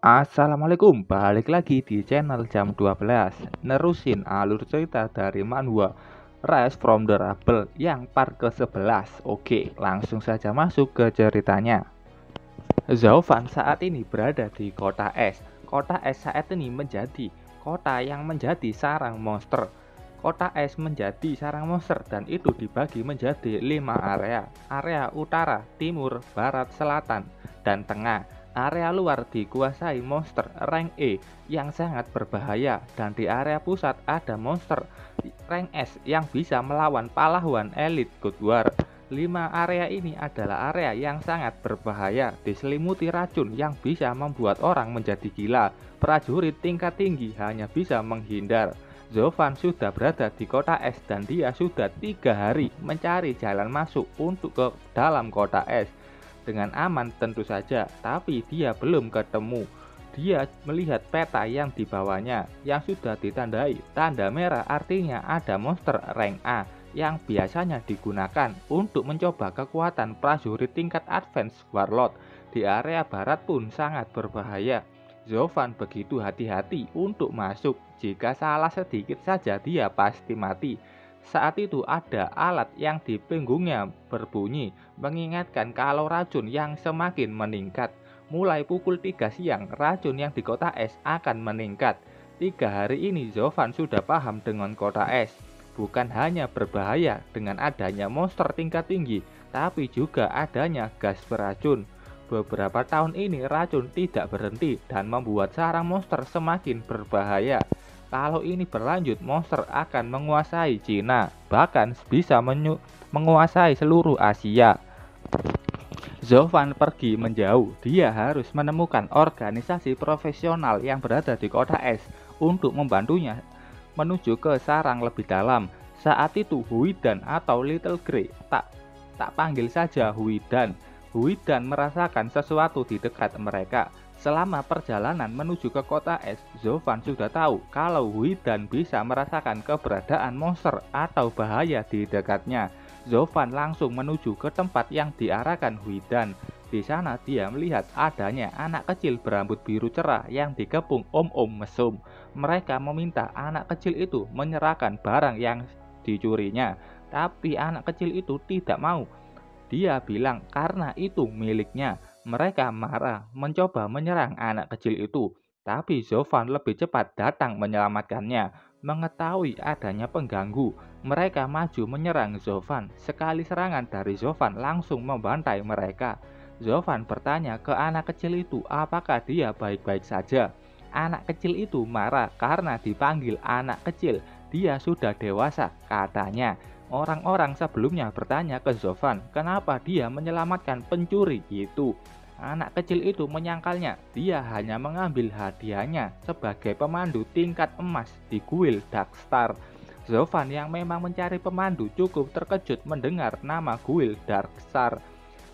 Assalamualaikum, balik lagi di channel jam 12. Nerusin alur cerita dari manhwa Rise from the Rubble yang part ke-11. Oke, langsung saja masuk ke ceritanya. Zaufan saat ini berada di kota es. Kota es saat ini menjadi kota yang menjadi sarang monster. Kota es menjadi sarang monster dan itu dibagi menjadi 5 area. Area utara, timur, barat, selatan, dan tengah. Area luar dikuasai monster rank E yang sangat berbahaya, dan di area pusat ada monster rank S yang bisa melawan pahlawan elit God War. 5 area ini adalah area yang sangat berbahaya, diselimuti racun yang bisa membuat orang menjadi gila. Prajurit tingkat tinggi hanya bisa menghindar. Zaufan sudah berada di kota es dan dia sudah 3 hari mencari jalan masuk untuk ke dalam kota es dengan aman tentu saja, tapi dia belum ketemu. Dia melihat peta yang dibawanya yang sudah ditandai tanda merah, artinya ada monster rank A yang biasanya digunakan untuk mencoba kekuatan prajurit tingkat advance warlord. Di area barat pun sangat berbahaya. Zaufan begitu hati-hati untuk masuk, jika salah sedikit saja dia pasti mati. Saat itu ada alat yang di punggungnya berbunyi, mengingatkan kalau racun yang semakin meningkat. Mulai pukul 3 siang, racun yang di kota es akan meningkat. 3 hari ini Zaufan sudah paham dengan kota es. Bukan hanya berbahaya dengan adanya monster tingkat tinggi, tapi juga adanya gas beracun. Beberapa tahun ini racun tidak berhenti dan membuat sarang monster semakin berbahaya. Kalau ini berlanjut, monster akan menguasai Cina, bahkan bisa menguasai seluruh Asia. Zaufan pergi menjauh. Dia harus menemukan organisasi profesional yang berada di kota es untuk membantunya menuju ke sarang lebih dalam. Saat itu Huidan atau Little Grey, tak panggil saja Huidan. Huidan merasakan sesuatu di dekat mereka. Selama perjalanan menuju ke kota es, Zaufan sudah tahu kalau Huidan bisa merasakan keberadaan monster atau bahaya di dekatnya. Zaufan langsung menuju ke tempat yang diarahkan Huidan. Di sana dia melihat adanya anak kecil berambut biru cerah yang dikepung om-om mesum. Mereka meminta anak kecil itu menyerahkan barang yang dicurinya, tapi anak kecil itu tidak mau. Dia bilang karena itu miliknya. Mereka marah, mencoba menyerang anak kecil itu, tapi Zaufan lebih cepat datang menyelamatkannya. Mengetahui adanya pengganggu, mereka maju menyerang Zaufan. Sekali serangan dari Zaufan langsung membantai mereka. Zaufan bertanya ke anak kecil itu apakah dia baik-baik saja. Anak kecil itu marah karena dipanggil anak kecil. Dia sudah dewasa, katanya. Orang-orang sebelumnya bertanya ke Zaufan kenapa dia menyelamatkan pencuri itu. Anak kecil itu menyangkalnya dia hanya mengambil hadiahnya sebagai pemandu tingkat emas di kuil Darkstar. Zaufan yang memang mencari pemandu cukup terkejut mendengar nama kuil Darkstar.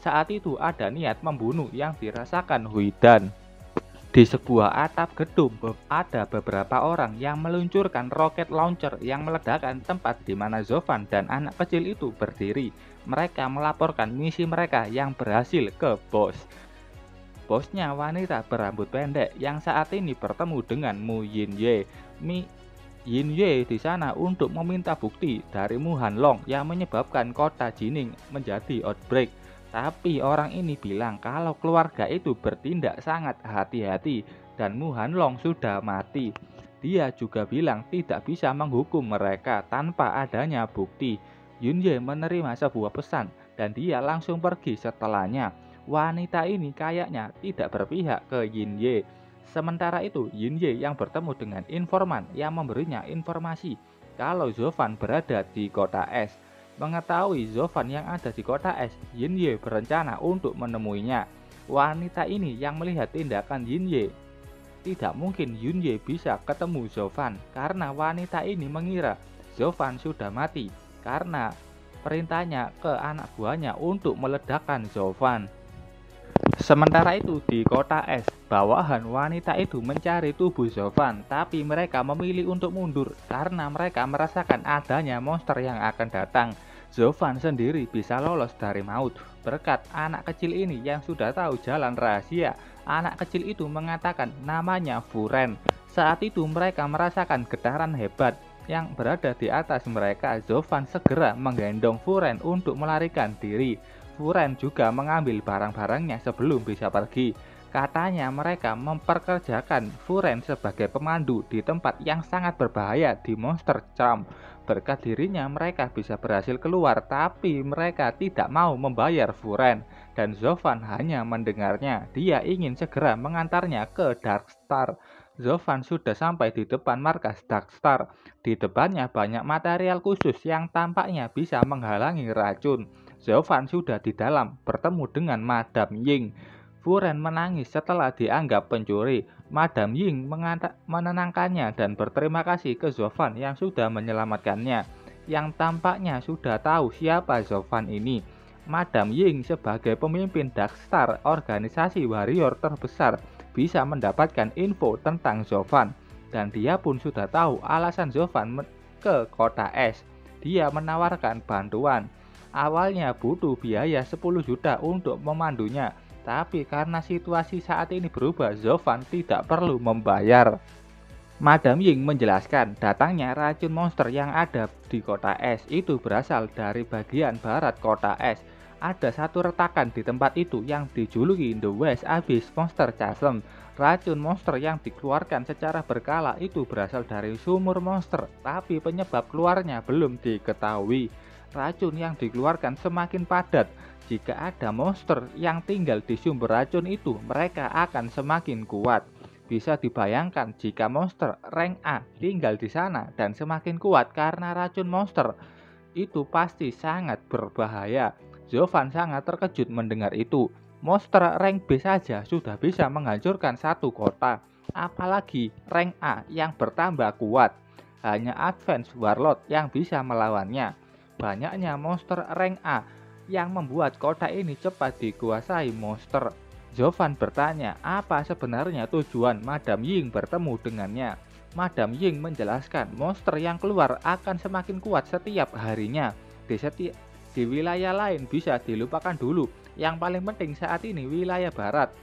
Saat itu ada niat membunuh yang dirasakan Huidan. Di sebuah atap gedung ada beberapa orang yang meluncurkan roket launcher yang meledakkan tempat di mana Zaufan dan anak kecil itu berdiri. Mereka melaporkan misi mereka yang berhasil ke bos. Bosnya wanita berambut pendek yang saat ini bertemu dengan Mu Yinye. Yinye di sana untuk meminta bukti dari Mu Hanlong yang menyebabkan kota Jining menjadi outbreak. Tapi orang ini bilang kalau keluarga itu bertindak sangat hati-hati dan Mu Hanlong sudah mati. Dia juga bilang tidak bisa menghukum mereka tanpa adanya bukti. Yunye menerima sebuah pesan dan dia langsung pergi setelahnya. Wanita ini kayaknya tidak berpihak ke Yinye. Sementara itu Yinye yang bertemu dengan informan yang memberinya informasi kalau Zaufan berada di kota es. Mengetahui Zaufan yang ada di kota es, Yinye berencana untuk menemuinya. Wanita ini yang melihat tindakan Yinye. Tidak mungkin Yinye bisa ketemu Zaufan karena wanita ini mengira Zaufan sudah mati karena perintahnya ke anak buahnya untuk meledakkan Zaufan. Sementara itu di kota es, bawahan wanita itu mencari tubuh Zaufan, tapi mereka memilih untuk mundur karena mereka merasakan adanya monster yang akan datang. Zaufan sendiri bisa lolos dari maut berkat anak kecil ini yang sudah tahu jalan rahasia. Anak kecil itu mengatakan namanya Furen. Saat itu mereka merasakan getaran hebat yang berada di atas mereka. Zovan segera menggendong Furen untuk melarikan diri. Furen juga mengambil barang-barangnya sebelum bisa pergi. Katanya mereka memperkerjakan Furen sebagai pemandu di tempat yang sangat berbahaya di Monster Jam. Berkat dirinya mereka bisa berhasil keluar, tapi mereka tidak mau membayar Furen. Dan Zovan hanya mendengarnya. Dia ingin segera mengantarnya ke Darkstar. Zovan sudah sampai di depan markas Darkstar. Di depannya banyak material khusus yang tampaknya bisa menghalangi racun. Zovan sudah di dalam bertemu dengan Madam Ying. Furen menangis setelah dianggap pencuri. Madam Ying menenangkannya dan berterima kasih ke Zovan yang sudah menyelamatkannya. Yang tampaknya sudah tahu siapa Zovan ini. Madam Ying sebagai pemimpin Darkstar, organisasi warrior terbesar, bisa mendapatkan info tentang Zovan. Dan dia pun sudah tahu alasan Zovan ke kota es. Dia menawarkan bantuan. Awalnya butuh biaya 10 juta untuk memandunya. Tapi karena situasi saat ini berubah, Zovan tidak perlu membayar. Madam Ying menjelaskan datangnya racun monster yang ada di kota es itu berasal dari bagian barat kota es. Ada satu retakan di tempat itu yang dijuluki The West Abyss Monster Chasm. Racun monster yang dikeluarkan secara berkala itu berasal dari sumur monster, tapi penyebab keluarnya belum diketahui. Racun yang dikeluarkan semakin padat. Jika ada monster yang tinggal di sumber racun itu, mereka akan semakin kuat. Bisa dibayangkan jika monster rank A tinggal di sana dan semakin kuat karena racun monster, itu pasti sangat berbahaya. Zovan sangat terkejut mendengar itu. Monster rank B saja sudah bisa menghancurkan satu kota, apalagi rank A yang bertambah kuat. Hanya Advanced Warlord yang bisa melawannya. Banyaknya monster rank A yang membuat kota ini cepat dikuasai monster. Zovan bertanya apa sebenarnya tujuan Madam Ying bertemu dengannya. Madam Ying menjelaskan monster yang keluar akan semakin kuat setiap harinya. Di wilayah lain bisa dilupakan dulu. Yang paling penting saat ini wilayah barat,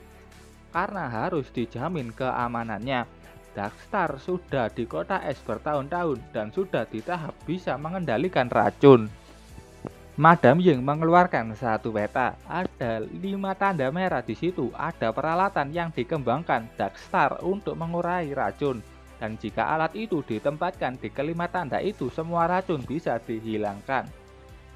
karena harus dijamin keamanannya. Darkstar sudah di kota es bertahun-tahun dan sudah di tahap bisa mengendalikan racun. Madam Ying mengeluarkan satu peta. Ada 5 tanda merah di situ. Ada peralatan yang dikembangkan Darkstar untuk mengurai racun. Dan jika alat itu ditempatkan di kelima tanda itu, semua racun bisa dihilangkan.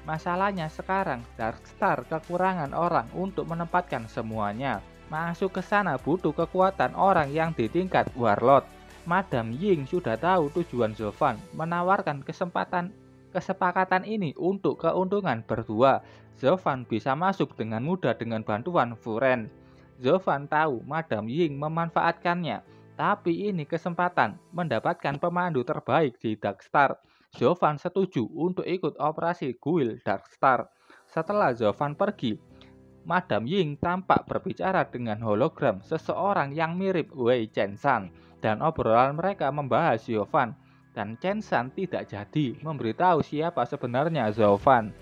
Masalahnya sekarang Darkstar kekurangan orang untuk menempatkan semuanya. Masuk ke sana butuh kekuatan orang yang di tingkat Warlord. Madam Ying sudah tahu tujuan Zovan, menawarkan kesepakatan ini untuk keuntungan berdua. Zovan bisa masuk dengan mudah dengan bantuan Furen. Zovan tahu Madam Ying memanfaatkannya, tapi ini kesempatan mendapatkan pemandu terbaik di Darkstar. Zovan setuju untuk ikut operasi Guild Darkstar. Setelah Zovan pergi, Madam Ying tampak berbicara dengan hologram seseorang yang mirip Wei Chenshan, dan obrolan mereka membahas Zovan. Dan Chenshan tidak jadi memberitahu siapa sebenarnya Zovan.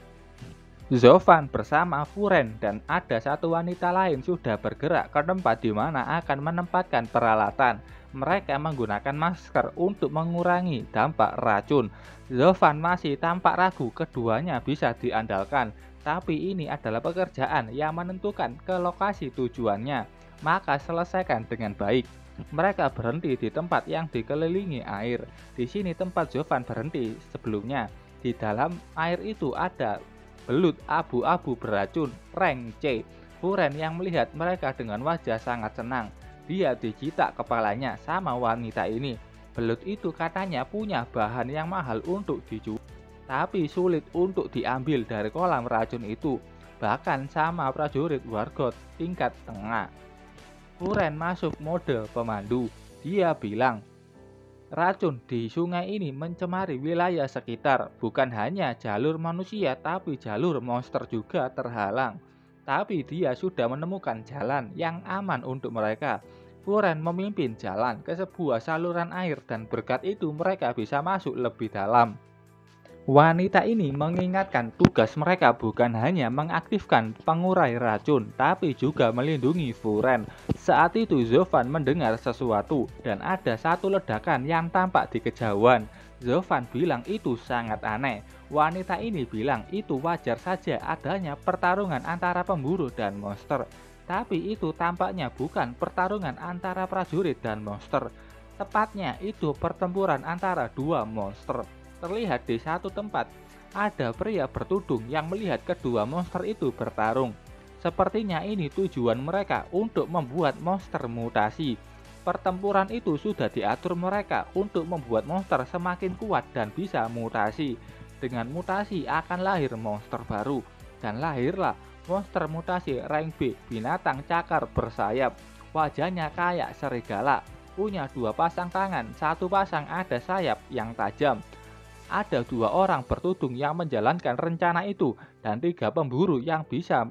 Zovan bersama Furen dan ada satu wanita lain sudah bergerak ke tempat di mana akan menempatkan peralatan. Mereka menggunakan masker untuk mengurangi dampak racun. Zovan masih tampak ragu keduanya bisa diandalkan, tapi ini adalah pekerjaan yang menentukan ke lokasi tujuannya, maka selesaikan dengan baik. Mereka berhenti di tempat yang dikelilingi air. Di sini tempat Zovan berhenti sebelumnya. Di dalam air itu ada belut abu-abu beracun rank C. Furen yang melihat mereka dengan wajah sangat senang. Dia dijitak kepalanya sama wanita ini. Belut itu katanya punya bahan yang mahal untuk dijual, tapi sulit untuk diambil dari kolam racun itu. Bahkan sama prajurit Wargot tingkat tengah. Furen masuk mode pemandu. Dia bilang, racun di sungai ini mencemari wilayah sekitar. Bukan hanya jalur manusia, tapi jalur monster juga terhalang. Tapi dia sudah menemukan jalan yang aman untuk mereka. Furen memimpin jalan ke sebuah saluran air dan berkat itu mereka bisa masuk lebih dalam. Wanita ini mengingatkan tugas mereka bukan hanya mengaktifkan pengurai racun, tapi juga melindungi Furen. Saat itu Zovan mendengar sesuatu dan ada satu ledakan yang tampak di kejauhan. Zovan bilang itu sangat aneh. Wanita ini bilang itu wajar saja adanya pertarungan antara pemburu dan monster. Tapi itu tampaknya bukan pertarungan antara prajurit dan monster. Tepatnya itu pertempuran antara dua monster. Terlihat di satu tempat, ada pria bertudung yang melihat kedua monster itu bertarung. Sepertinya ini tujuan mereka untuk membuat monster mutasi. Pertempuran itu sudah diatur mereka untuk membuat monster semakin kuat dan bisa mutasi. Dengan mutasi akan lahir monster baru. Dan lahirlah monster mutasi rank B, binatang cakar bersayap. Wajahnya kayak serigala, punya dua pasang tangan, satu pasang ada sayap yang tajam. Ada dua orang bertudung yang menjalankan rencana itu dan tiga pemburu yang bisa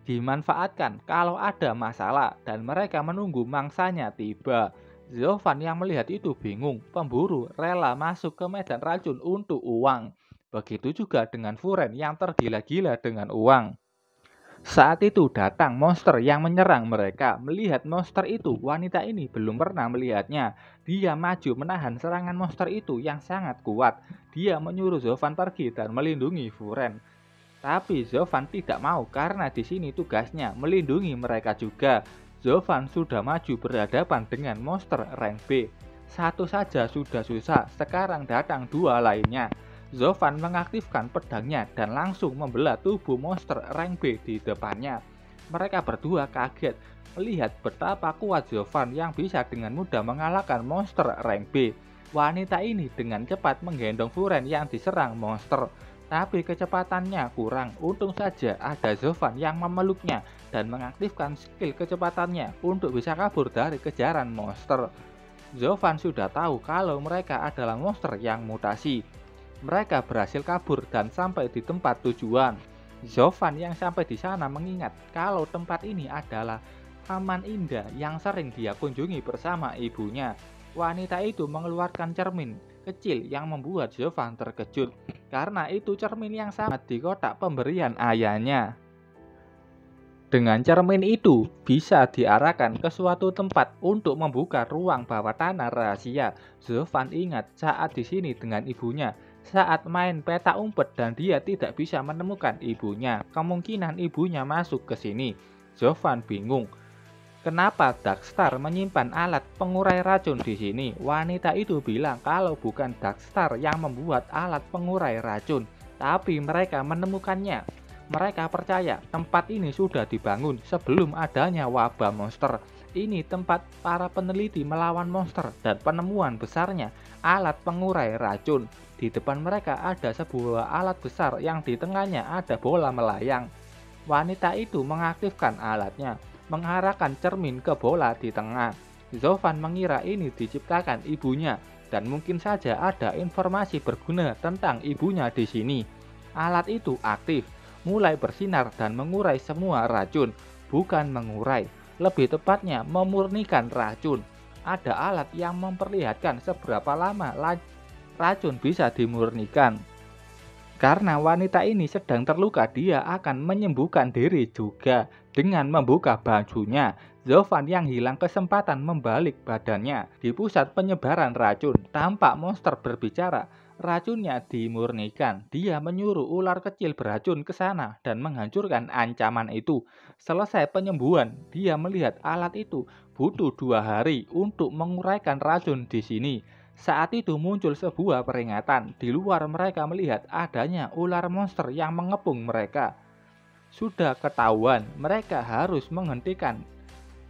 dimanfaatkan kalau ada masalah dan mereka menunggu mangsanya tiba. Zovan yang melihat itu bingung, pemburu rela masuk ke medan racun untuk uang. Begitu juga dengan Furen yang tergila-gila dengan uang. Saat itu datang monster yang menyerang mereka. Melihat monster itu, wanita ini belum pernah melihatnya. Dia maju menahan serangan monster itu yang sangat kuat. Dia menyuruh Zovan pergi dan melindungi Furen. Tapi Zovan tidak mau karena di sini tugasnya melindungi mereka juga. Zovan sudah maju berhadapan dengan monster rank B. Satu saja sudah susah, sekarang datang dua lainnya. Zovan mengaktifkan pedangnya dan langsung membelah tubuh monster rank B di depannya. Mereka berdua kaget melihat betapa kuat Zovan yang bisa dengan mudah mengalahkan monster rank B. Wanita ini dengan cepat menggendong Furen yang diserang monster. Tapi kecepatannya kurang, untung saja ada Zovan yang memeluknya dan mengaktifkan skill kecepatannya untuk bisa kabur dari kejaran monster. Zovan sudah tahu kalau mereka adalah monster yang mutasi. Mereka berhasil kabur dan sampai di tempat tujuan. Zovan yang sampai di sana mengingat kalau tempat ini adalah taman indah yang sering dia kunjungi bersama ibunya. Wanita itu mengeluarkan cermin kecil yang membuat Zovan terkejut karena itu cermin yang sama di kotak pemberian ayahnya. Dengan cermin itu bisa diarahkan ke suatu tempat untuk membuka ruang bawah tanah rahasia. Zovan ingat saat di sini dengan ibunya. Saat main peta umpet dan dia tidak bisa menemukan ibunya, kemungkinan ibunya masuk ke sini. Zovan bingung. Kenapa Darkstar menyimpan alat pengurai racun di sini? Wanita itu bilang kalau bukan Darkstar yang membuat alat pengurai racun, tapi mereka menemukannya. Mereka percaya tempat ini sudah dibangun sebelum adanya wabah monster. Ini tempat para peneliti melawan monster dan penemuan besarnya alat pengurai racun. Di depan mereka ada sebuah alat besar yang di tengahnya ada bola melayang. Wanita itu mengaktifkan alatnya, mengarahkan cermin ke bola di tengah. Zovan mengira ini diciptakan ibunya dan mungkin saja ada informasi berguna tentang ibunya di sini. Alat itu aktif, mulai bersinar dan mengurai semua racun, bukan mengurai, lebih tepatnya memurnikan racun. Ada alat yang memperlihatkan seberapa lama racun bisa dimurnikan. Karena wanita ini sedang terluka, dia akan menyembuhkan diri juga dengan membuka bajunya. Zovan yang hilang kesempatan membalik badannya. Di pusat penyebaran racun, tampak monster berbicara. Racunnya dimurnikan. Dia menyuruh ular kecil beracun ke sana dan menghancurkan ancaman itu. Selesai penyembuhan, dia melihat alat itu butuh 2 hari untuk menguraikan racun di sini. Saat itu muncul sebuah peringatan. Di luar mereka melihat adanya ular monster yang mengepung mereka. Sudah ketahuan, mereka harus menghentikan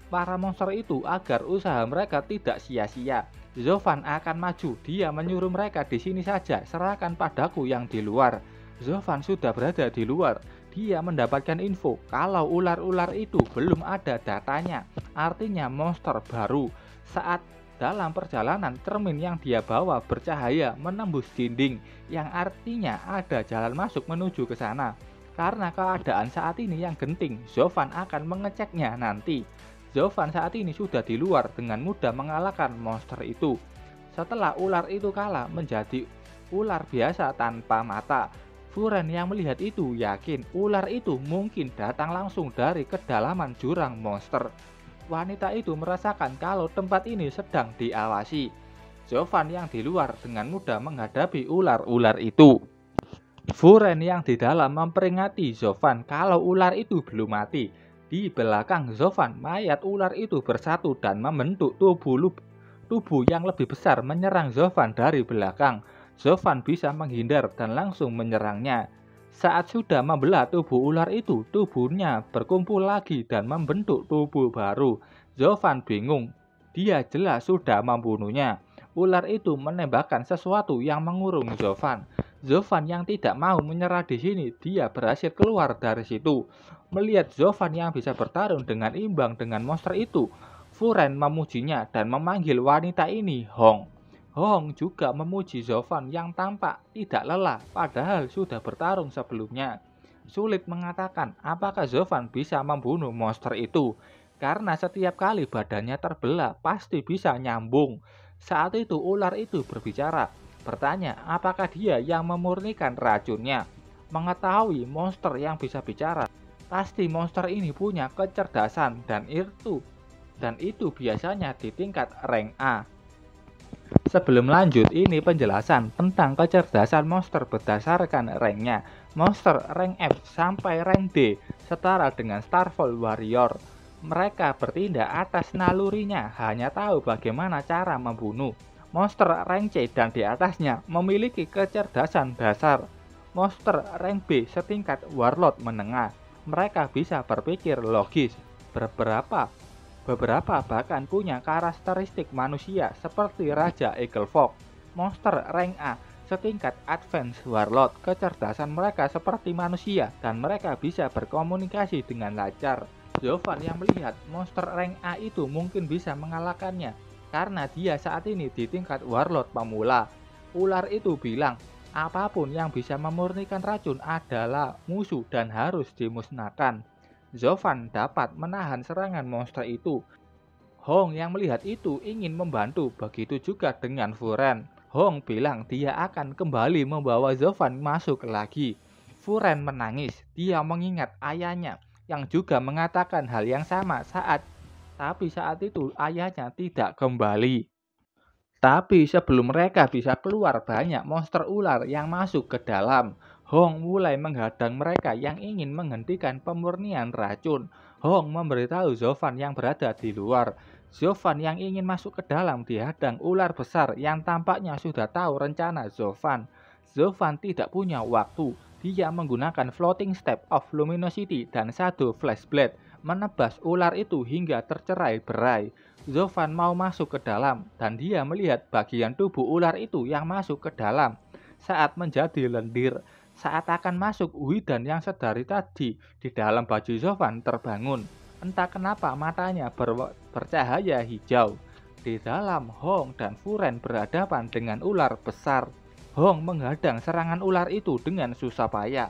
para monster itu agar usaha mereka tidak sia-sia. Zovan akan maju, dia menyuruh mereka di sini saja, serahkan padaku yang di luar. Zovan sudah berada di luar. Dia mendapatkan info kalau ular-ular itu belum ada datanya, artinya monster baru. Saat dalam perjalanan, cermin yang dia bawa bercahaya menembus dinding, yang artinya ada jalan masuk menuju ke sana. Karena keadaan saat ini yang genting, Zovan akan mengeceknya nanti. Zovan saat ini sudah di luar dengan mudah mengalahkan monster itu. Setelah ular itu kalah menjadi ular biasa tanpa mata. Furen yang melihat itu yakin ular itu mungkin datang langsung dari kedalaman jurang monster. Wanita itu merasakan kalau tempat ini sedang diawasi. Jovan yang di luar dengan mudah menghadapi ular-ular itu. Furen yang di dalam memperingati Jovan kalau ular itu belum mati. Di belakang Jovan, mayat ular itu bersatu dan membentuk tubuh yang lebih besar menyerang Jovan dari belakang. Jovan bisa menghindar dan langsung menyerangnya. Saat sudah membelah tubuh ular itu, tubuhnya berkumpul lagi dan membentuk tubuh baru. Jovan bingung, dia jelas sudah membunuhnya. Ular itu menembakkan sesuatu yang mengurung Jovan. Jovan yang tidak mau menyerah di sini, dia berhasil keluar dari situ. Melihat Jovan yang bisa bertarung dengan imbang dengan monster itu, Furen memujinya dan memanggil wanita ini Hong. Hong juga memuji Jovan yang tampak tidak lelah padahal sudah bertarung sebelumnya. Sulit mengatakan apakah Jovan bisa membunuh monster itu, karena setiap kali badannya terbelah pasti bisa nyambung. Saat itu ular itu berbicara. Bertanya apakah dia yang memurnikan racunnya. Mengetahui monster yang bisa bicara, pasti monster ini punya kecerdasan dan itu biasanya di tingkat rank A. Sebelum lanjut, ini penjelasan tentang kecerdasan monster berdasarkan ranknya. Monster rank F sampai rank D setara dengan Starfall Warrior. Mereka bertindak atas nalurinya, hanya tahu bagaimana cara membunuh. Monster rank C dan di atasnya memiliki kecerdasan dasar. Monster rank B setingkat warlord menengah. Mereka bisa berpikir logis. Beberapa bahkan punya karakteristik manusia seperti Raja Eaglefog. Monster rank A setingkat advance warlord. Kecerdasan mereka seperti manusia dan mereka bisa berkomunikasi dengan lancar. Jovan yang melihat monster rank A itu mungkin bisa mengalahkannya karena dia saat ini di tingkat warlord pemula. Ular itu bilang, apapun yang bisa memurnikan racun adalah musuh dan harus dimusnahkan. Jovan dapat menahan serangan monster itu. Hong yang melihat itu ingin membantu, begitu juga dengan Furen. Hong bilang dia akan kembali membawa Jovan masuk lagi. Furen menangis, dia mengingat ayahnya yang juga mengatakan hal yang sama tapi saat itu ayahnya tidak kembali. Tapi sebelum mereka bisa keluar, banyak monster ular yang masuk ke dalam. Hong mulai menghadang mereka yang ingin menghentikan pemurnian racun. Hong memberitahu Jovan yang berada di luar. Jovan yang ingin masuk ke dalam dihadang ular besar yang tampaknya sudah tahu rencana Jovan. Jovan tidak punya waktu. Dia menggunakan floating step of luminosity dan satu flash blade menebas ular itu hingga tercerai-berai. Jovan mau masuk ke dalam dan dia melihat bagian tubuh ular itu yang masuk ke dalam. Saat menjadi lendir, saat akan masuk, Widan yang sedari tadi di dalam baju Jovan terbangun. Entah kenapa matanya bercahaya hijau. Di dalam, Hong dan Furen berhadapan dengan ular besar. Hong menghadang serangan ular itu dengan susah payah.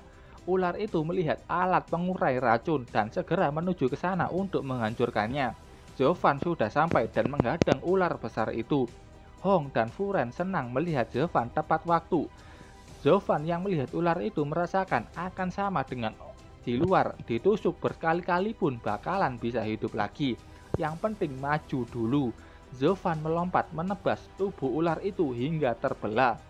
Ular itu melihat alat pengurai racun dan segera menuju ke sana untuk menghancurkannya. Jovan sudah sampai dan menghadang ular besar itu. Hong dan Furen senang melihat Jovan tepat waktu. Jovan yang melihat ular itu merasakan akan sama dengan di luar, ditusuk berkali-kali pun bakalan bisa hidup lagi. Yang penting maju dulu. Jovan melompat menebas tubuh ular itu hingga terbelah.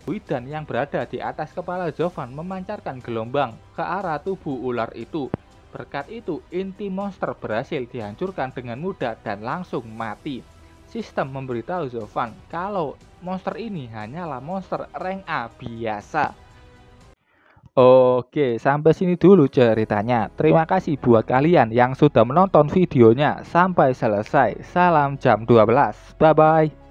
Widan yang berada di atas kepala Jovan memancarkan gelombang ke arah tubuh ular itu. Berkat itu, inti monster berhasil dihancurkan dengan mudah dan langsung mati. Sistem memberitahu Jovan kalau monster ini hanyalah monster rank A biasa. Oke, sampai sini dulu ceritanya. Terima kasih buat kalian yang sudah menonton videonya sampai selesai. Salam jam 12. Bye-bye.